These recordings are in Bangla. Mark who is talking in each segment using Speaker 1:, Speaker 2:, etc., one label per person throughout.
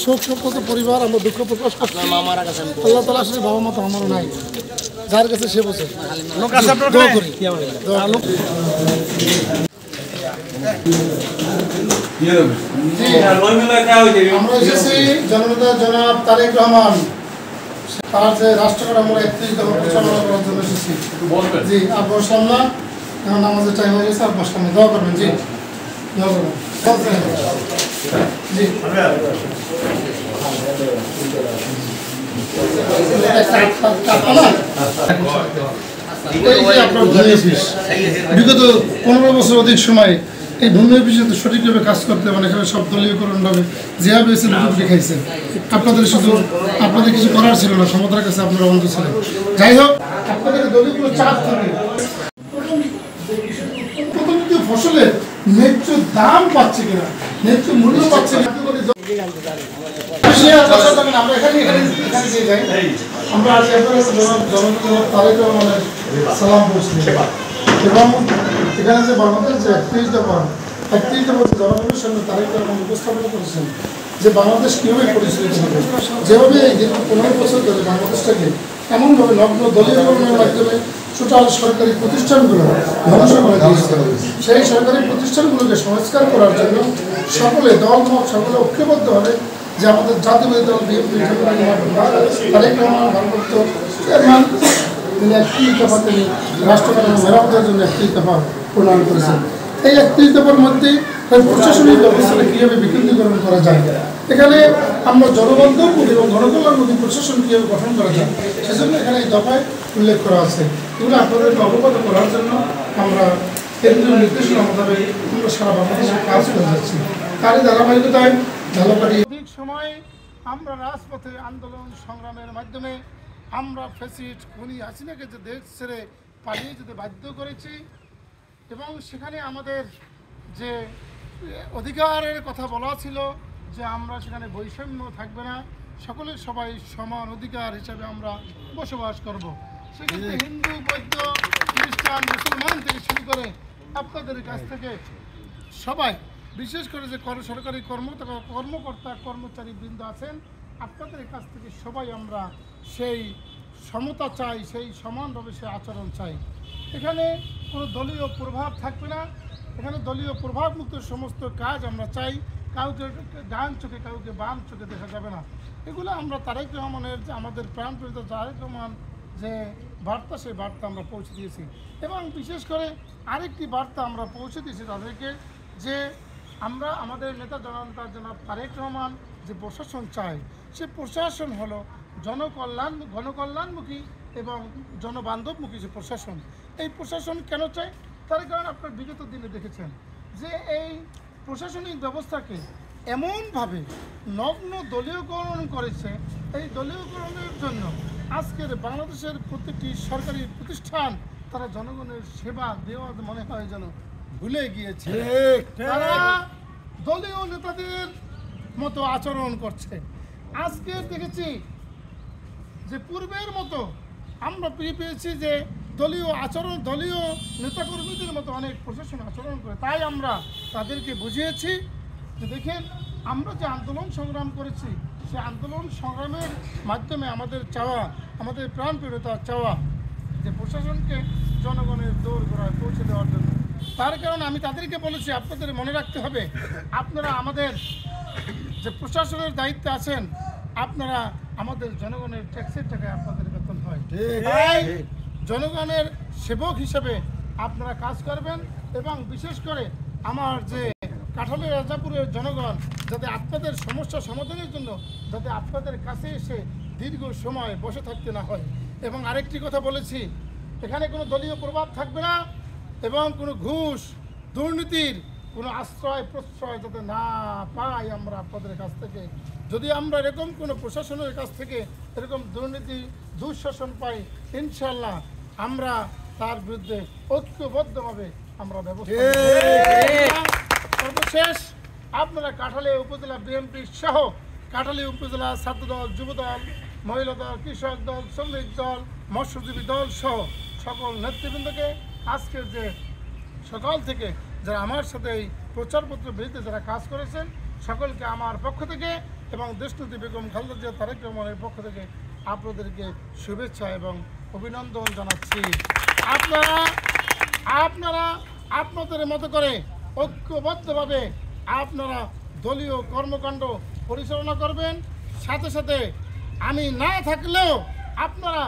Speaker 1: শোক সম্পর্ক পরিবার আমরা দুঃখ প্রকাশ করছি। আল্লাহ তাআলা আসলে বাবা মা তো আমারও নাই, যার কাছে সে বসে দোয়া করি। আমরা এসেছি জননেতা জনাব তারেক রহমান তার যে রাষ্ট্রকর আমরা 31তম পরিচালনা করার জন্য এসেছি। জি আর বসলাম না, এখন নামাজের টাইম হয়ে গেছে, আর বসলাম না। দোয়া করবেন। জি দোয়া করবেন। জি বিগত 15 বছর অধিক সময় এই ভূমি অফিসে সঠিকভাবে কাজ করতে মানে এখানে সব দলীয়করণভাবে যেভাবে এসে লুটুপুটি খাইছেন। আপনাদের কিছু করার ছিল না, সমতার কাছে আপনারা অন্ধ ছিলেন। যাই হোক, আপনাদের দলীয় কোনো চাপ থাকে, প্রথম ফসলের ন্যায্য দাম পাচ্ছে কিনা, ন্যায্য মূল্য পাচ্ছে কিনা, আমরা এখানে দিয়ে যাই। আমরা আজ তারেক রহমানের সালাম পৌঁছে এবং এখানে যে বাংলাদেশ যে 31 দফা জনগণের সামনে তারেক রহমান উপস্থাপন করেছেন যে বাংলাদেশ কীভাবে পরিচালিত হবে, যেভাবে এই দীর্ঘ 15 বছর ধরে বাংলাদেশটাকে এমনভাবে নগ্ন দলীয়করণের মাধ্যমে টোটাল সরকারি প্রতিষ্ঠানগুলো ধ্বংস করে দিয়েছে, সেই সরকারি প্রতিষ্ঠানগুলোকে সংস্কার করার জন্য সকলে দলমত সকলে ঐক্যবদ্ধভাবে যে আমাদের জাতীয় দল বিএনপি তারেক রহমান ভারপ্রাপ্ত চেয়ারম্যান তিনি 31 দফা তিনি রাষ্ট্রপতি মেরামতের জন্য 31 দফা প্রণয়ন করেছেন। এই 31 দফার মধ্যে প্রশাসনিক ব্যবস্থাটা কীভাবে বিকেন্দ্রীকরণ করা যায়, এখানে আমরা জনবান্ধব এবং গণকল্যাণমুখী প্রশাসন কীভাবে গঠন করা যায় সেজন্য এখানে এই দফায় উল্লেখ করা আছে। এগুলো আপনাদেরকে অবগত করার জন্য আমরা কেন্দ্রীয় নির্দেশনা মোতাবেক আমরা সারা বাংলাদেশে কাজ করে যাচ্ছি। তারই ধারাবাহিকতায় ঝালকাঠি অধিক সময় আমরা রাজপথে আন্দোলন সংগ্রামের মাধ্যমে আমরা ফ্যাসিস্ট খুনি হাসিনাকে যে দেশ ছেড়ে পালিয়ে যেতে বাধ্য করেছি এবং সেখানে আমাদের যে অধিকারের কথা বলা ছিল যে আমরা সেখানে বৈষম্য থাকবে না, সকলের সবাই সমান অধিকার হিসাবে আমরা বসবাস করব। সেক্ষেত্রে হিন্দু বৌদ্ধ খ্রিস্টান মুসলমান থেকে শুরু করে আপনাদের কাছ থেকে সবাই, বিশেষ করে যে সরকারি কর্মকর্তা কর্মচারী বৃন্দ আছেন, আপনাদের কাছ থেকে সবাই আমরা সেই সমতা চাই, সেই সমানভাবে সে আচরণ চাই। এখানে কোনো দলীয় প্রভাব থাকবে না, এখানে দলীয় প্রভাবমুক্ত সমস্ত কাজ আমরা চাই। কাউকে ডান চোখে কাউকে বাম চোখে দেখা যাবে না। এগুলো আমরা তারেক রহমানের যে আমাদের প্রাণপ্রিয় তারেক রহমান যে বার্তা, সেই বার্তা আমরা পৌঁছে দিয়েছি এবং বিশেষ করে আরেকটি বার্তা আমরা পৌঁছে দিয়েছি তাদেরকে যে আমরা আমাদের নেতা জনাব তারেক রহমান যে প্রশাসন চাই, সে প্রশাসন হলো গণকল্যাণমুখী এবং জনবান্ধবমুখী যে প্রশাসন। এই প্রশাসন কেন চাই? তার কারণ আপনার বিগত দিনে দেখেছেন যে এই প্রশাসনিক ব্যবস্থাকে এমনভাবে নগ্ন দলীয়করণ করেছে, এই দলীয়করণের জন্য আজকের বাংলাদেশের প্রত্যেকটি সরকারি প্রতিষ্ঠান তারা জনগণের সেবা দেওয়া মনে হয় যেন ভুলে গিয়েছে। তারা দলীয় নেতাদের মতো আচরণ করছে। আজকে দেখেছি যে পূর্বের মতো আমরা পেয়েছি যে দলীয় আচরণ, দলীয় নেতাকর্মীদের মতো অনেক প্রশাসন আচরণ করে। তাই আমরা তাদেরকে বুঝিয়েছি যে দেখেন, আমরা যে আন্দোলন সংগ্রাম করেছি, সে আন্দোলন সংগ্রামের মাধ্যমে আমাদের চাওয়া, আমাদের প্রাণপ্রিয়তার চাওয়া যে প্রশাসনকে জনগণের দোরগোড়ায় পৌঁছে দেওয়ার জন্য। তার কারণ আমি তাদেরকে বলেছি, আপনাদের মনে রাখতে হবে, আপনারা আমাদের যে প্রশাসনের দায়িত্বে আছেন, আপনারা আমাদের জনগণের ট্যাক্সের টাকায় আপনাদের বেতন হয়। তাই জনগণের সেবক হিসেবে আপনারা কাজ করবেন এবং বিশেষ করে আমার যে কাঠালের রাজাপুরের জনগণ যাতে আপনাদের সমস্যা সমাধানের জন্য যাতে আপনাদের কাছে এসে দীর্ঘ সময় বসে থাকতে না হয়। এবং আরেকটি কথা বলেছি, এখানে কোনো দলীয় প্রভাব থাকবে না এবং কোনো ঘুষ দুর্নীতির কোনো আশ্রয় প্রশ্রয় যাতে না পাই আমরা আপনাদের কাছ থেকে। যদি আমরা এরকম কোনো প্রশাসনের কাছ থেকে এরকম দুর্নীতি দুঃশাসন পাই, ইনশাল্লাহ আমরা তার বিরুদ্ধে ঐক্যবদ্ধভাবে আমরা ব্যবস্থা। সর্বশেষ আপনারা কাঠালী উপজেলা বিএনপি সহ কাঠালী উপজেলা ছাত্রদল, যুবদল, মহিলা দল, কৃষক দল, শ্রমিক দল, মৎস্যজীবী দল সহ সকল নেতৃবৃন্দকে আজকের যে সকাল থেকে যারা আমার সাথে এই প্রচারপত্রের বিরুদ্ধে যারা কাজ করেছেন, সকলকে আমার পক্ষ থেকে এবং দেশনেত্রী বেগম খালেদা জিয়া তারেক রহমানের পক্ষ থেকে আপনাদেরকে শুভেচ্ছা এবং অভিনন্দন জানাচ্ছি। আপনারা আপনাদের মতো করে ঐক্যবদ্ধভাবে আপনারা দলীয় কর্মকাণ্ড পরিচালনা করবেন। সাথে সাথে আমি না থাকলেও আপনারা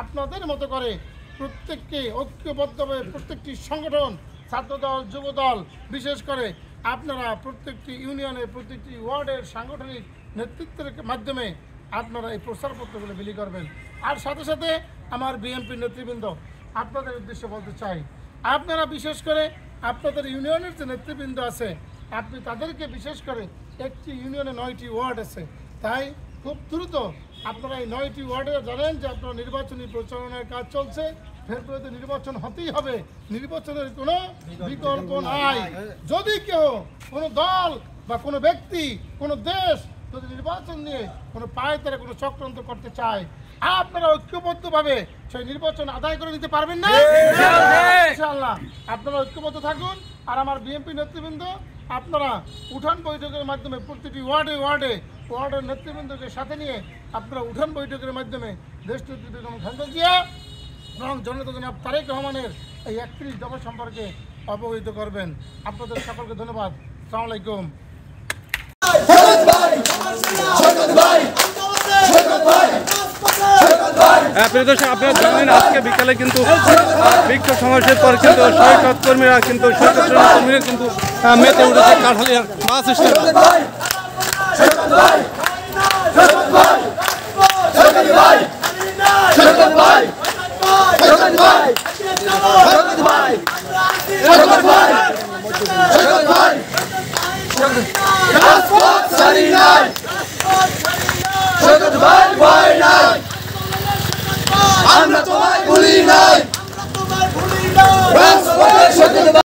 Speaker 1: আপনাদের মতো করে প্রত্যেককে ঐক্যবদ্ধভাবে প্রত্যেকটি সংগঠন, ছাত্রদল, যুবদল, বিশেষ করে আপনারা প্রত্যেকটি ইউনিয়নের প্রত্যেকটি ওয়ার্ডের সাংগঠনিক নেতৃত্বের মাধ্যমে আপনারা এই প্রচারপত্রগুলো বিলি করবেন। আর সাথে সাথে আমার বিএনপি নেতৃবৃন্দ আপনাদের উদ্দেশ্যে বলতে চাই, আপনারা বিশেষ করে আপনাদের ইউনিয়নের যে নেতৃবৃন্দ আছে আপনি তাদেরকে বিশেষ করে একটি ইউনিয়নে 9টি ওয়ার্ড আছে, তাই খুব দ্রুত আপনারা এই 9টি ওয়ার্ডে জানেন যে আপনারা নির্বাচনী প্রচারণার কাজ চলছে। ফেব্রুয়ারিতে নির্বাচন হতেই হবে, নির্বাচনের কোনো বিকল্প নাই। যদি কেউ কোনো দল বা কোনো ব্যক্তি কোনো দেশ যদি নির্বাচন নিয়ে কোনো পায়ে তারা কোনো চক্রান্ত করতে চায়, আপনারা ঐক্যবদ্ধভাবে সেই নির্বাচন আদায় করে নিতে পারবেন না ইনশাআল্লাহ। আপনারা ঐক্যবদ্ধ থাকুন। আর আমার বিএনপি নেতৃবৃন্দ আপনারা উঠান বৈঠকের মাধ্যমে প্রতিটি ওয়ার্ডের নেতৃবৃন্দকে সাথে নিয়ে আপনারা উঠান বৈঠকের মাধ্যমে দেশনেত্রী বেগম খালেদা জিয়া এবং জননেতা জনাব তারেক রহমানের এই 31 দফা সম্পর্কে অবহিত করবেন। আপনাদের সকলকে ধন্যবাদ। আসসালামু আলাইকুম।
Speaker 2: প্রিয় দর্শক, আপনারা জানেন আজকে বিকালে কিন্তু বিক্ষোভ সমাবেশের পর কিন্তু সৈকত কর্মীরা কিন্তু মেতে উঠেছে কাঠালিয়ার বাস স্ট্যান্ডে।
Speaker 3: আমরা তোমায় ভুলি নাই।